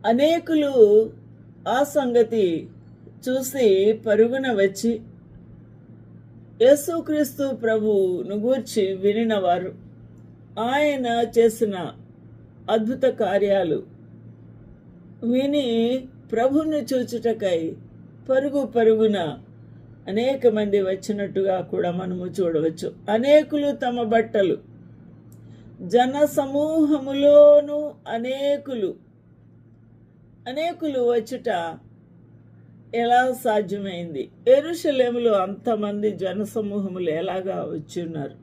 అనేకులు ఆ సంగతి చూసి పరుగున వచ్చి యేసుక్రీస్తు ప్రభువును గూర్చి వినినవారు ఆయన చేసిన అద్భుత కార్యాలు విని ప్రభుని చూచుటకై పరుగున అనేక మంది వచ్చినట్టుగా కూడా మనము చూడవచ్చు. అనేకులు తమ బట్టలు, జన సమూహములోను అనేకులు వచ్చుట ఎలా సాధ్యమైంది? యెరూషలేములో అంతమంది జనసమూహములు ఎలాగా వచ్చున్నారు?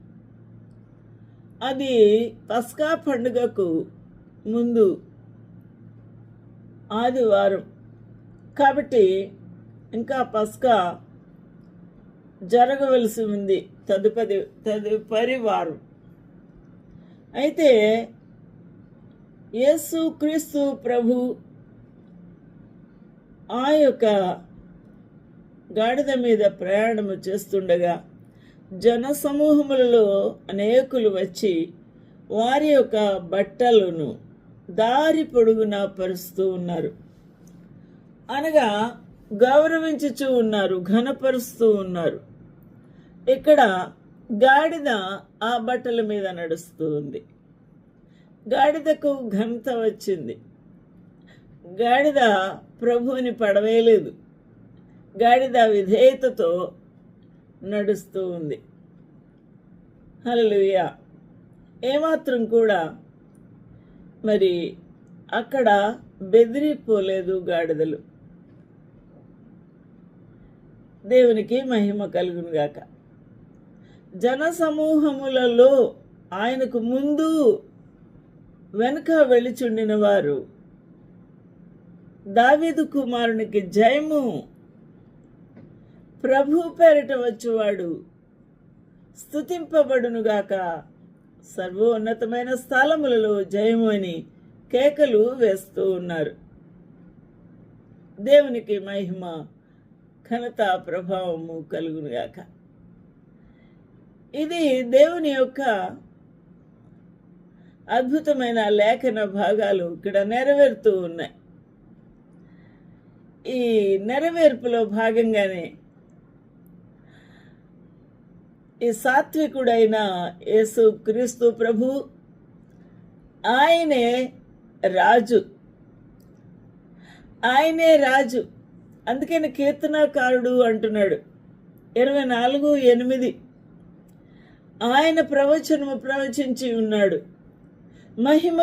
అది పస్కా పండుగకు ముందు ఆదివారం కాబట్టి ఇంకా పస్కా జరగవలసి ఉంది తదుపరి వారం. అయితే యేసుక్రీస్తు ప్రభు ఆ యొక్క గాడిద మీద ప్రయాణము చేస్తుండగా జనసమూహములలో అనేకులు వచ్చి వారి యొక్క బట్టలను దారి పొడుగునా పరుస్తూ ఉన్నారు. అనగా గౌరవించుచూ ఉన్నారు, ఘనపరుస్తూ ఉన్నారు. ఇక్కడ గాడిద ఆ బట్టల మీద నడుస్తూ ఉంది. గాడిదకు ఘనత వచ్చింది. గాడిద ప్రభువుని పడవేయలేదు. గాడిద విధేయతతో నడుస్తూ ఉంది. హల్లెలూయా. ఏమాత్రం కూడా మరి అక్కడ బెదిరిపోలేదు గాడిదలు. దేవునికి మహిమ కలుగును గాక. జనసమూహములలో ఆయనకు ముందు వెనుక వెళుచుండిన వారు దావీదు కుమారునికి జయము, ప్రభు పేరిట వచ్చువాడు స్తుతింపబడునుగాక, సర్వోన్నతమైన స్థలములలో జయము అని కేకలు వేస్తూ ఉన్నారు. దేవునికి మహిమ ఘనత ప్రభావము కలుగునుగాక. ఇది దేవుని యొక్క అద్భుతమైన లేఖన భాగాలు ఇక్కడ నెరవేరుతూ ఉన్నాయి. ఈ నెరవేర్పులో భాగంగానే ఈ సాత్వికుడైన యేసుక్రీస్తు ప్రభు ఆయనే రాజు. అందుకని కీర్తనాకారుడు అంటున్నాడు 24:8 ఆయన ప్రవచనము ప్రవచించి ఉన్నాడు. మహిమ